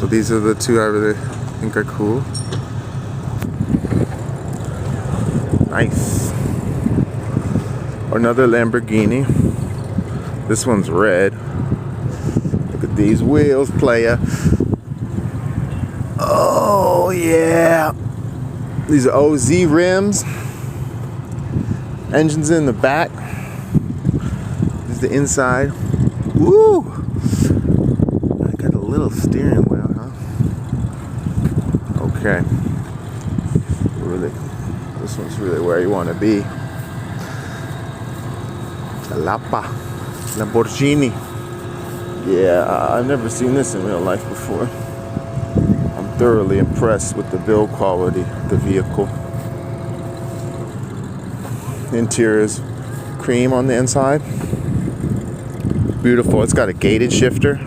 So these are the two I really think are cool. Nice. Another Lamborghini. This one's red. Look at these wheels, playa. Oh yeah. These are OZ rims. Engine's in the back. This is the inside. Woo! I got a little steering wheel, huh? Okay. Really, this one's really where you want to be. ʻxalpa, Lamborghini. Yeah, I've never seen this in real life before. I'm thoroughly impressed with the build quality of the vehicle. Interior is cream on the inside. Beautiful. It's got a gated shifter.